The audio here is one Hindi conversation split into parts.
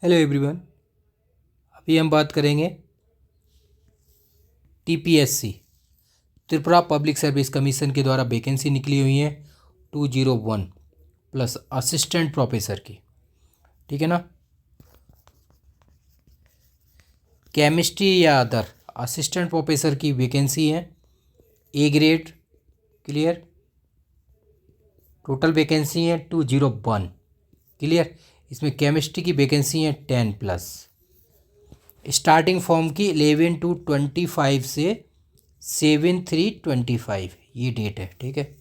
Hello everyone. अभी हम बात करेंगे TPSC Tripura public service commission के द्वारा वैकेंसी निकली हुई है 201 प्लस असिस्टेंट प्रोफेसर की। ठीक है ना। केमिस्ट्री या अदर असिस्टेंट प्रोफेसर की वैकेंसी है। A grade clear. Total vacancy है 201 क्लियर। इसमें केमिस्ट्री की वैकेंसी है 10 प्लस। स्टार्टिंग फॉर्म की 11/2/25 से 7/3/25 ये डेट है। ठीक है,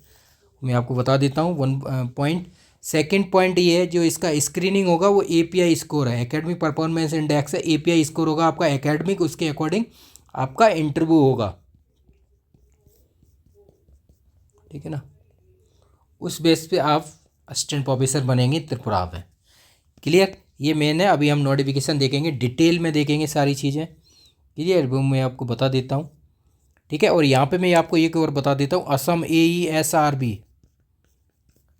मैं आपको बता देता हूँ। वन पॉइंट सेकेंड पॉइंट ये है, जो इसका स्क्रीनिंग होगा वो एपीआई स्कोर है, एकेडमिक परफॉर्मेंस इंडेक्स है। एपीआई स्कोर होगा आपका एकेडमिक, उसके अकॉर्डिंग आपका इंटरव्यू होगा। ठीक है ना। उस बेस पे आप असिस्टेंट प्रोफेसर बनेंगे त्रिपुरा में। क्लियर। ये मेन है। अभी हम नोटिफिकेशन देखेंगे, डिटेल में देखेंगे सारी चीज़ें। क्लियर, वो मैं आपको बता देता हूँ। ठीक है। और यहाँ पे मैं आपको एक और बता देता हूँ, असम AESRB।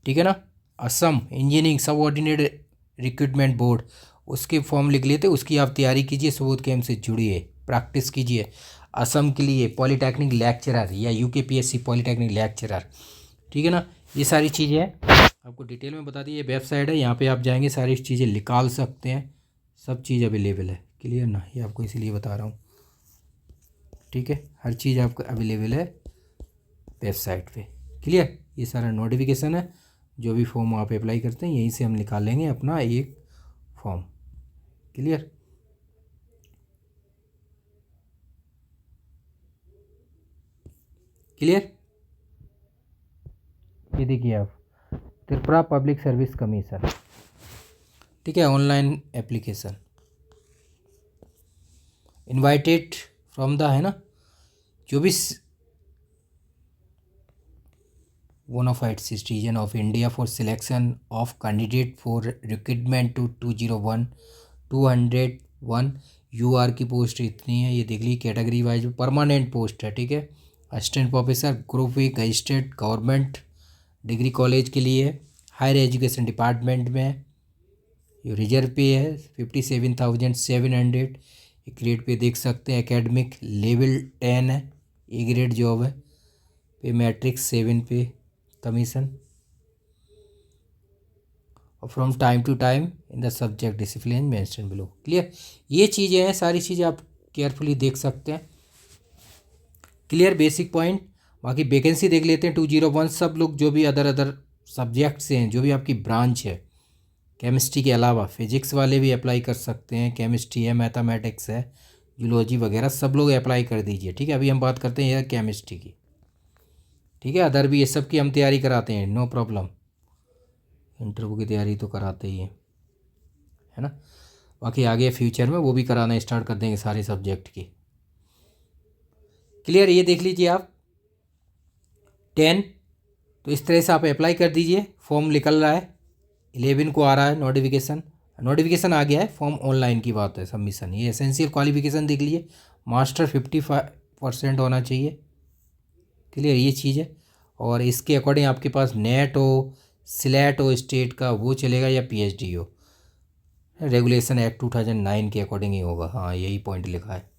ठीक है ना। Assam engineering subordinate recruitment board, उसके फॉर्म लिख लेते, उसकी आप तैयारी कीजिए, सबूत कैंप से जुड़िए, प्रैक्टिस कीजिए। असम के लिए पॉलीटेक्निक लेक्चरर या UKPSC पॉलीटेक्निक लेक्चरर। ठीक है ना। ये सारी चीज़ें हैं, आपको डिटेल में बता दी। ये वेबसाइट है, यहाँ पे आप जाएंगे सारी चीज़ें निकाल सकते हैं, सब चीज़ अवेलेबल है। क्लियर ना, ये आपको इसीलिए बता रहा हूँ। ठीक है, हर चीज़ आपको अवेलेबल है वेबसाइट पे। क्लियर। ये सारा नोटिफिकेशन है, जो भी फॉर्म आप अप्लाई करते हैं यहीं से हम निकाल लेंगे अपना एक फॉर्म। क्लियर। क्लियर। ये देखिए आप, त्रिपुरा पब्लिक सर्विस कमीशन। ठीक है, online application invited from the, है ना, जो भी bonafide citizen of India for selection of candidate for recruitment to 201 UR की पोस्ट इतनी है। ये देख लीजिए, कैटेगरी वाइज परमानेंट पोस्ट है। ठीक है। Assistant professor group A registered government degree college के लिए हायर एजुकेशन डिपार्टमेंट में। ये रिजर्व पे है 57,700। ग्रेड पे देख सकते हैं, एकेडमिक लेवल 10 है, ए ग्रेड जॉब है। पे मैट्रिक्स 7 पे कमीशन, और from time to time in the subject discipline mention below. Clear. ये चीज़ें हैं, सारी चीज़ें आप केयरफुली देख सकते हैं। Clear, basic point. बाकी वैकेंसी देख लेते हैं 201। सब लोग जो भी अदर सब्जेक्ट से हैं, जो भी आपकी ब्रांच है, केमिस्ट्री के अलावा फिजिक्स वाले भी अप्लाई कर सकते हैं, केमिस्ट्री है, मैथमेटिक्स है, जूलॉजी वगैरह, सब लोग अप्लाई कर दीजिए। ठीक है। अभी हम बात करते हैं यार केमिस्ट्री की। ठीक है। अदर भी ये सब की हम तैयारी कराते हैं, नो प्रॉब्लम। इंटरव्यू की तैयारी तो कराते ही हैं, है ना। बाकी आगे फ्यूचर में वो भी कराना स्टार्ट कर देंगे सारे सब्जेक्ट की। क्लियर। ये देख लीजिए आप 10, तो इस तरह से आप अप्लाई कर दीजिए। फॉर्म निकल रहा है, 11 को आ रहा है नोटिफिकेशन। नोटिफिकेशन आ गया है, फॉर्म ऑनलाइन की बात है, सबमिशन। ये एसेंशियल क्वालिफिकेशन देख लीजिए, मास्टर 55% होना चाहिए। क्लियर, ये चीज़ है। और इसके अकॉर्डिंग आपके पास नेट हो, सिलेट हो स्टेट का, वो चलेगा, या PhD हो। रेगुलेशन एक्ट 2009 के अकॉर्डिंग ही होगा। हाँ, यही पॉइंट लिखा है।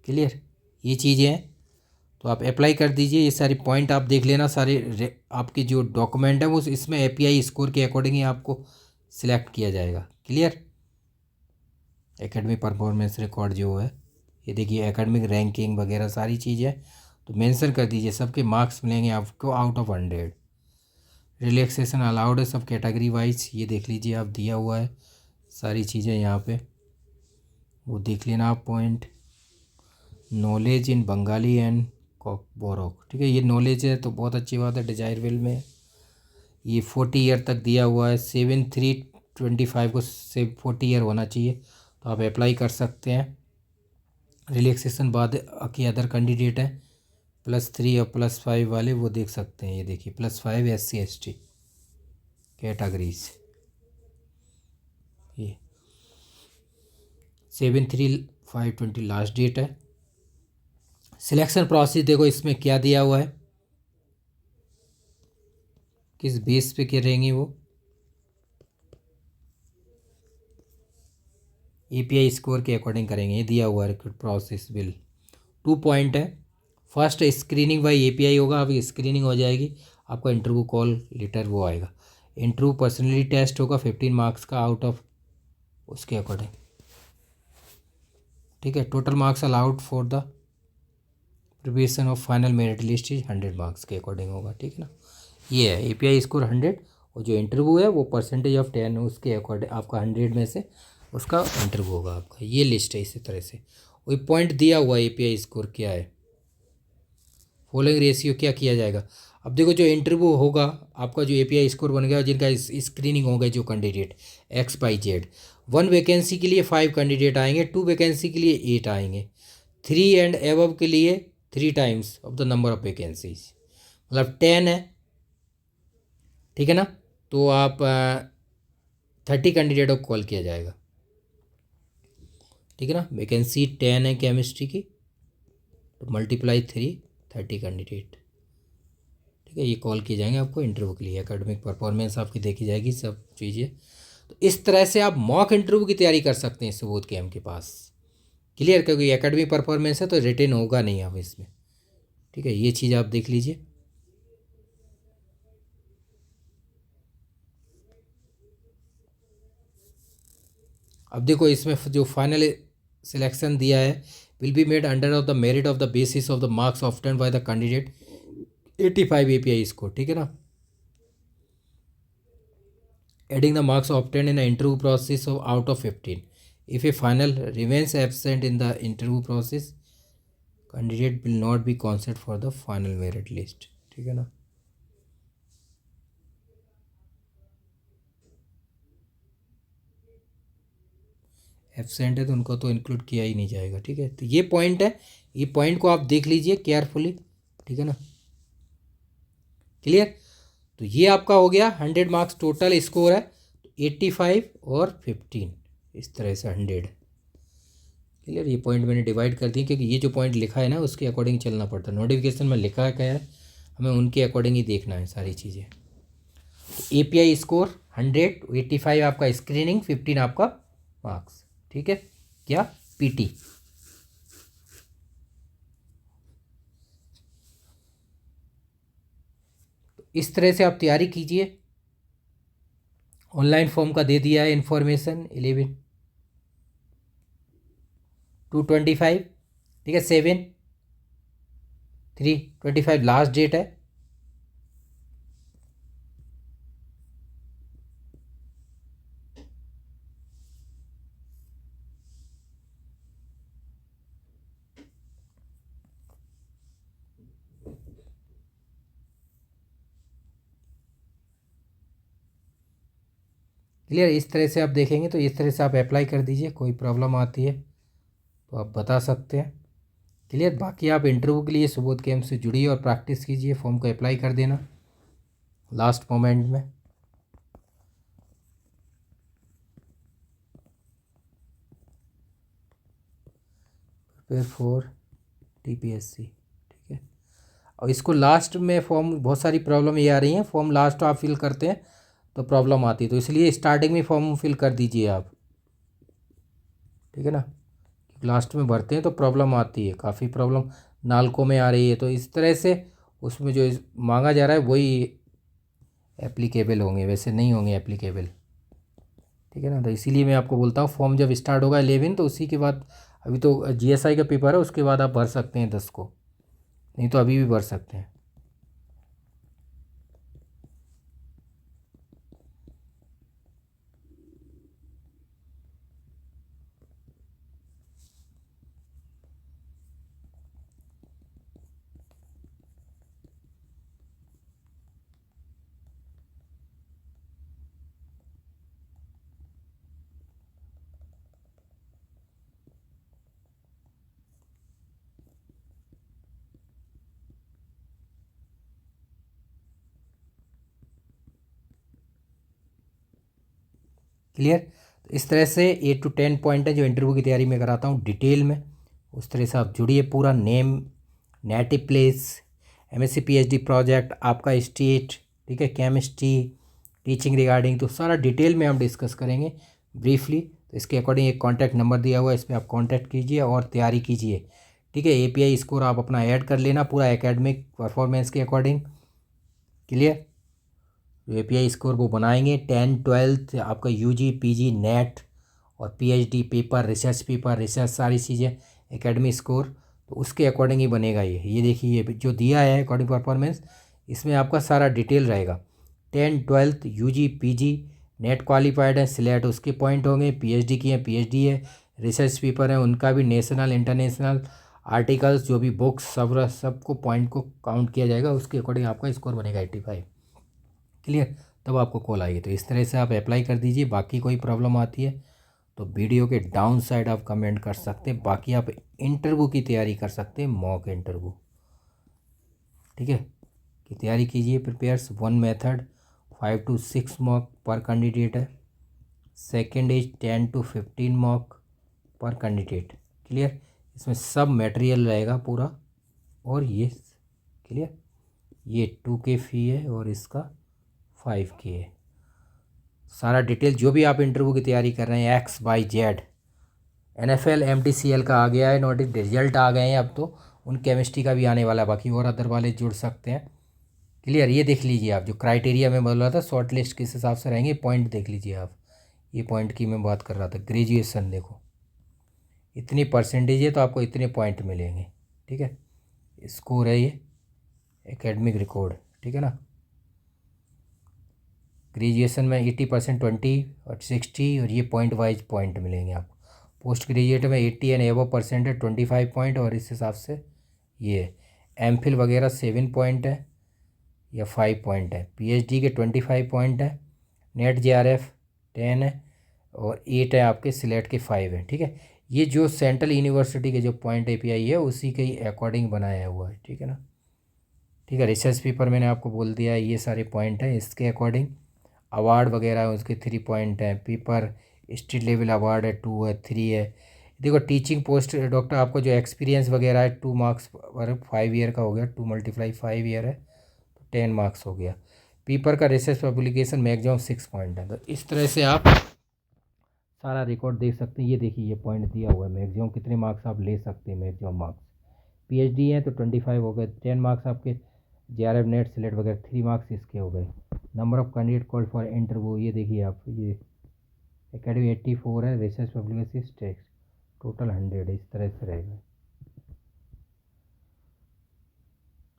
क्लियर, ये चीज़ें हैं, तो आप अप्लाई कर दीजिए। ये सारी पॉइंट आप देख लेना, सारे आपके जो डॉक्यूमेंट है वो इसमें API स्कोर के अकॉर्डिंग ही आपको सिलेक्ट किया जाएगा। क्लियर। एकेडमिक परफॉर्मेंस रिकॉर्ड जो है, ये देखिए, एकेडमिक रैंकिंग वगैरह सारी चीज़ें, तो मेंशन कर दीजिए। सबके मार्क्स मिलेंगे आपको आउट ऑफ 100। रिलैक्सेशन अलाउड है सब कैटेगरी वाइज, ये देख लीजिए आप, दिया हुआ है सारी चीज़ें यहाँ पे, वो देख लेना आप point. Knowledge in Bengali and Borok. ठीक है, ये नॉलेज है तो बहुत अच्छी बात है, डिजायरेबल में। ये 40 ईयर तक दिया हुआ है, 7/3/25 को से 40 ईयर होना चाहिए, तो आप अप्लाई कर सकते हैं। रिलैक्सेशन बाद की अदर कैंडिडेट है, +3 और +5 वाले वो देख सकते हैं। ये देखिए, +5 SC/ST कैटेगरीज, ये 7/3/5/20 लास्ट डेट है। सिलेक्शन प्रोसेस देखो इसमें क्या दिया हुआ है, किस बेस पे करेंगे वो। API स्कोर के अकॉर्डिंग करेंगे। ये दिया हुआ है प्रोसेस बिल 2 पॉइंट है। फर्स्ट स्क्रीनिंग बाई API होगा, अभी स्क्रीनिंग हो जाएगी, आपका इंटरव्यू कॉल लेटर वो आएगा। इंटरव्यू पर्सनली टेस्ट होगा 15 मार्क्स का आउट ऑफ उसके अकॉर्डिंग, ठीक है। Total marks allowed for the preparation of final merit list is 100 marks के अकॉर्डिंग होगा, ठीक है ना। ये है API स्कोर 100 और जो इंटरव्यू है वो परसेंटेज ऑफ 10 उसके अकॉर्डिंग आपका 100 में से उसका इंटरव्यू होगा आपका। ये लिस्ट है इसी तरह से। वही पॉइंट दिया हुआ है API स्कोर क्या है, फॉलोइंग रेशियो क्या किया जाएगा। अब देखो जो इंटरव्यू होगा आपका, जो API स्कोर बन गया, जिनका स्क्रीनिंग होगा, जो कैंडिडेट XYZ, 1 वैकेंसी के लिए 5 कैंडिडेट आएंगे, 2 वैकेंसी के लिए 8 आएंगे, 3 एंड एबव के लिए 3 times of the number of vacancies, मतलब 10 है, ठीक है ना। तो आप 30 कैंडिडेटों को कॉल किया जाएगा, ठीक है ना। वैकेंसी 10 है केमिस्ट्री की, तो मल्टीप्लाई 3, 30 कैंडिडेट, ठीक है। ये कॉल किए जाएंगे आपको इंटरव्यू के लिए। एकेडमिक परफॉर्मेंस आपकी देखी जाएगी, सब चीज़ें। तो इस तरह से आप मॉक इंटरव्यू की तैयारी कर सकते हैं सुबोध कैम के पास। क्लियर, क्योंकि एकेडमिक परफॉर्मेंस है तो रिटेन होगा नहीं अब इसमें, ठीक है। ये चीज़ आप देख लीजिए। अब देखो इसमें जो फाइनल सिलेक्शन दिया है, will be made under of the merit of the basis of the marks obtained by the candidate 85 API score, ठीक है ना। Adding the marks obtained in the interview process of out of 15, if a final remains absent in the interview process, candidate will not be considered for the final merit list, ठीक है ना। एब्सेंट है तो उनको तो इंक्लूड किया ही नहीं जाएगा, ठीक है। तो ये पॉइंट है, ये पॉइंट को आप देख लीजिए केयरफुली, ठीक है ना। क्लियर, तो ये आपका हो गया 100 मार्क्स टोटल स्कोर है, 85 और 15 इस तरह से 100। क्लियर, ये पॉइंट मैंने डिवाइड कर दिए क्योंकि ये जो पॉइंट लिखा है ना उसके अकॉर्डिंग चलना पड़ता है। नोटिफिकेशन में लिखा है क्या है, हमें उनके अकॉर्डिंग ही देखना है सारी चीज़ें। तो API स्कोर 100, 85 आपका स्क्रीनिंग, 15 आपका मार्क्स, ठीक है। क्या PT, इस तरह से आप तैयारी कीजिए। ऑनलाइन फॉर्म का दे दिया है इन्फॉर्मेशन 11/2/25, ठीक है। 7/3/25 लास्ट डेट है। क्लियर, इस तरह से आप देखेंगे तो इस तरह से आप अप्लाई कर दीजिए। कोई प्रॉब्लम आती है तो आप बता सकते हैं। क्लियर, बाकी आप इंटरव्यू के लिए सुबोध कैंप से जुड़िए और प्रैक्टिस कीजिए, फॉर्म को अप्लाई कर देना लास्ट मोमेंट में। प्रिपेयर फॉर TPSC, ठीक है। और इसको लास्ट में फॉर्म, बहुत सारी प्रॉब्लम ये आ रही हैं, फॉर्म लास्ट आप फिल करते हैं तो प्रॉब्लम आती है, तो इसलिए स्टार्टिंग में फॉर्म फिल कर दीजिए आप, ठीक है ना। लास्ट में भरते हैं तो प्रॉब्लम आती है, काफ़ी प्रॉब्लम नालकों में आ रही है। तो इस तरह से उसमें जो मांगा जा रहा है वही एप्लीकेबल होंगे, वैसे नहीं होंगे एप्लीकेबल, ठीक है ना। तो इसीलिए मैं आपको बोलता हूँ फॉर्म जब स्टार्ट होगा 11 तो उसी के बाद, अभी तो GSI का पेपर है उसके बाद आप भर सकते हैं 10 को, नहीं तो अभी भी भर सकते हैं। क्लियर, इस तरह से 8 to 10 पॉइंट है जो इंटरव्यू की तैयारी में कराता हूँ डिटेल में, उस तरह से आप जुड़िए। पूरा name, native place, MSc PhD project, आपका स्टेट, ठीक है, केमिस्ट्री, टीचिंग रिगार्डिंग, तो सारा डिटेल में हम डिस्कस करेंगे ब्रीफली। तो इसके अकॉर्डिंग एक कॉन्टैक्ट नंबर दिया हुआ है, इस पर आप कॉन्टैक्ट कीजिए और तैयारी कीजिए। ठीक है, API स्कोर आप अपना ऐड कर लेना पूरा एकेडमिक परफॉर्मेंस के अकॉर्डिंग। क्लियर। API स्कोर वो बनाएंगे 10th-12th आपका UG PG नेट और PhD paper, research paper, research सारी चीज़ें एकेडमिक स्कोर, तो उसके अकॉर्डिंग ही बनेगा ये देखिए ये जो दिया है अकॉर्डिंग परफॉर्मेंस, इसमें आपका सारा डिटेल रहेगा। 10th-12th UG PG net qualified है, सिलेक्ट उसके पॉइंट होंगे, PhD की है PhD है, रिसर्च पेपर है उनका भी, नेशनल इंटरनेशनल आर्टिकल्स जो भी बुक्स सबको पॉइंट को काउंट किया जाएगा, उसके अकॉर्डिंग आपका स्कोर बनेगा 85। क्लियर। तब आपको कॉल आएगी। तो इस तरह से आप अप्लाई कर दीजिए। बाकी कोई प्रॉब्लम आती है तो वीडियो के डाउन साइड आप कमेंट कर सकते हैं। बाकी आप इंटरव्यू की तैयारी कर सकते हैं, मॉक इंटरव्यू। ठीक है, की तैयारी कीजिए। प्रिपेयर्स 1 मेथड 5 to 6 मॉक पर कैंडिडेट है। सेकेंड इज 10 to 15 मॉक पर कैंडिडेट। क्लियर। इसमें सब मटेरियल रहेगा पूरा। और ये क्लियर, ये 2K फ़ी है और इसका 5K है। सारा डिटेल जो भी आप इंटरव्यू की तैयारी कर रहे हैं XYZ, NFL MTCL का आ गया है नोटिस, रिजल्ट आ गए हैं अब तो, उन केमिस्ट्री का भी आने वाला है, बाकी और अदर वाले जुड़ सकते हैं। क्लियर। ये देख लीजिए आप जो क्राइटेरिया में बोल रहा था, शॉर्ट लिस्ट किस हिसाब से रहेंगे, पॉइंट देख लीजिए आप। ये पॉइंट की मैं बात कर रहा था। ग्रेजुएशन देखो, इतनी परसेंटेज है तो आपको इतने पॉइंट मिलेंगे। ठीक है, स्कोर है ये एकेडमिक रिकॉर्ड। ठीक है ना। ग्रेजुएशन में 80% 20 और 60, और ये पॉइंट वाइज पॉइंट मिलेंगे आपको। पोस्ट ग्रेजुएट में 80 एंड एबव परसेंट है 25 पॉइंट, और इस हिसाब से ये MPhil वगैरह 7 पॉइंट है या 5 पॉइंट है। PhD के 25 पॉइंट है। नेट JRF 10 है और 8 है आपके, सिलेट के 5 है। ठीक है, ये जो सेंट्रल यूनिवर्सिटी के जो पॉइंट API है उसी के ही अकॉर्डिंग बनाया हुआ है। ठीक है ना। ठीक है, रिसर्च पेपर मैंने आपको बोल दिया है, ये सारे पॉइंट हैं इसके अकॉर्डिंग। अवार्ड वगैरह है उसके 3 पॉइंट हैं। पेपर स्टेट लेवल अवार्ड है 2 है 3 है। देखो टीचिंग पोस्ट डॉक्टर, आपको जो एक्सपीरियंस वगैरह है 2 मार्क्स पर 5 ईयर का हो गया, 2 × 5 ईयर है तो 10 मार्क्स हो गया। पेपर का रिसर्च पब्लिकेशन मैक्सिमम 6 पॉइंट है। तो इस तरह से आप सारा रिकॉर्ड देख सकते हैं। ये देखिए ये पॉइंट दिया हुआ है, मैक्सिमम कितने मार्क्स आप ले सकते हैं, मैक्सिमम मार्क्स। PhD है तो 25 हो गए, 10 मार्क्स आपके। JRF नेट सिलेक्ट वगैरह 3 मार्क्स इसके हो गए। Number of candidate call for interview, ये देखिए आप, ये एकेडमी 84 है, रिसर्च पब्लिकेशन टेक्स्ट टोटल 100 है। इस तरह से रहेगा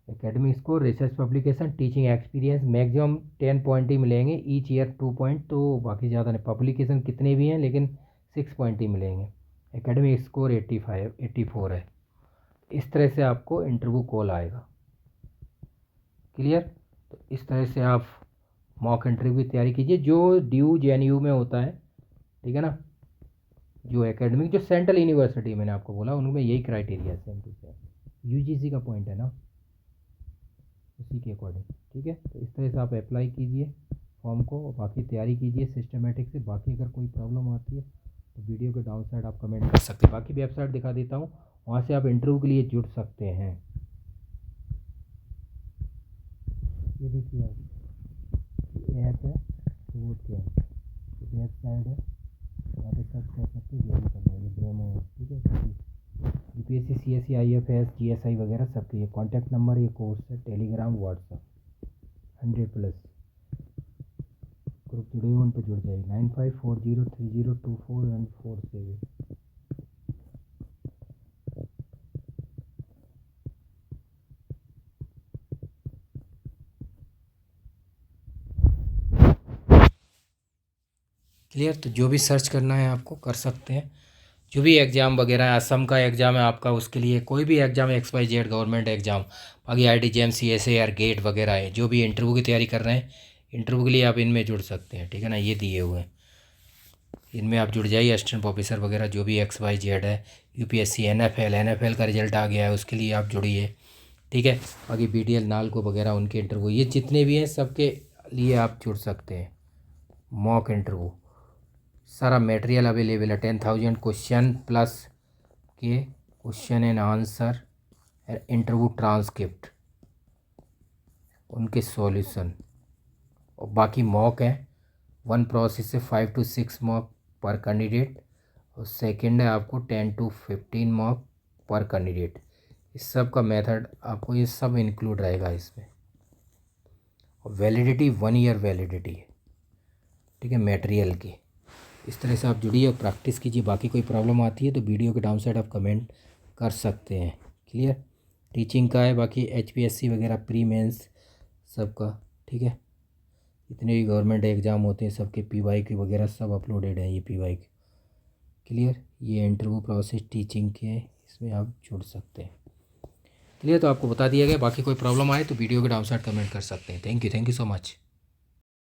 academic score, research publication, teaching experience. Maximum 10 point ही मिलेंगे, ईच ईयर 2 पॉइंट, तो बाकी ज़्यादा नहीं। पब्लिकेशन कितने भी हैं लेकिन 6 पॉइंट ही मिलेंगे। एकेडमिक स्कोर 84 है। इस तरह से आपको इंटरव्यू कॉल आएगा। क्लियर। तो इस तरह से आप मॉक इंटरव्यू की तैयारी कीजिए जो ड्यू JNU में होता है। ठीक है ना। जो एकेडमिक जो सेंट्रल यूनिवर्सिटी मैंने आपको बोला उनमें यही criteria same to same UGC का पॉइंट है ना, उसी के अकॉर्डिंग। ठीक है, तो इस तरह से आप अप्लाई कीजिए फॉर्म को और बाकी तैयारी कीजिए सिस्टमेटिक से। बाकी अगर कोई प्रॉब्लम आती है तो वीडियो के डाउन साइड आप कमेंट कर सकते हैं। बाकी वेबसाइट दिखा देता हूँ, वहाँ से आप इंटरव्यू के लिए जुड़ सकते हैं। ये देखिए आप, ये ऐप है वो क्या है, वेबसाइट है, यहाँ पे सर्च कर सकते हैं, जो भी करना है। ये डेमो है। ठीक है, UPSC CSE IFS GSI वगैरह सबके ये कॉन्टैक्ट नंबर, ये कोर्स है, टेलीग्राम व्हाट्सअप 100+ ग्रुप जुड़े हुए उन पर जुड़ जाएगी। 9540302447। क्लियर। तो जो भी सर्च करना है आपको कर सकते हैं। जो भी एग्ज़ाम वगैरह है, असम का एग्ज़ाम है आपका, उसके लिए कोई भी एग्ज़ाम XYZ गवर्नमेंट एग्ज़ाम, बाकी IIT-JEM CSA गेट वगैरह है, जो भी इंटरव्यू की तैयारी कर रहे हैं, इंटरव्यू के लिए आप इनमें जुड़ सकते हैं। ठीक है ना, ये दिए हुए हैं, इनमें आप जुड़ जाइए। असिस्टेंट प्रोफेसर वगैरह जो भी XYZ है, UPSC NFL का रिजल्ट आ गया है, उसके लिए आप जुड़िए। ठीक है, बाकी BDL नालको वगैरह उनके इंटरव्यू, ये जितने भी हैं सबके लिए आप जुड़ सकते हैं। मॉक इंटरव्यू सारा मटेरियल अवेलेबल है। 10,000 क्वेश्चन प्लस के question and answer, interview transcript, उनके सॉल्यूशन, और बाकी मॉक है। 1 प्रोसेस से 5 to 6 मॉक पर कैंडिडेट, और सेकंड है आपको 10 to 15 मार्क पर कैंडिडेट। इस सब का मेथड आपको ये सब इंक्लूड रहेगा इसमें। और वैलिडिटी 1 ईयर वैलिडिटी है, ठीक है, मटेरियल की। इस तरह से आप जुड़िए और प्रैक्टिस कीजिए। बाकी कोई प्रॉब्लम आती है तो वीडियो के डाउन साइड आप कमेंट कर सकते हैं। क्लियर, टीचिंग का है, बाकी HPSC वगैरह प्री मेंस सबका, ठीक है। जितने भी गवर्नमेंट एग्ज़ाम होते हैं सबके PY के वगैरह सब अपलोडेड है, ये PY के। क्लियर, ये इंटरव्यू प्रोसेस टीचिंग के, इसमें आप जुड़ सकते हैं। क्लियर, तो आपको बता दिया गया। बाकी कोई प्रॉब्लम आए तो वीडियो के डाउन साइड कमेंट कर सकते हैं। Thank you so much.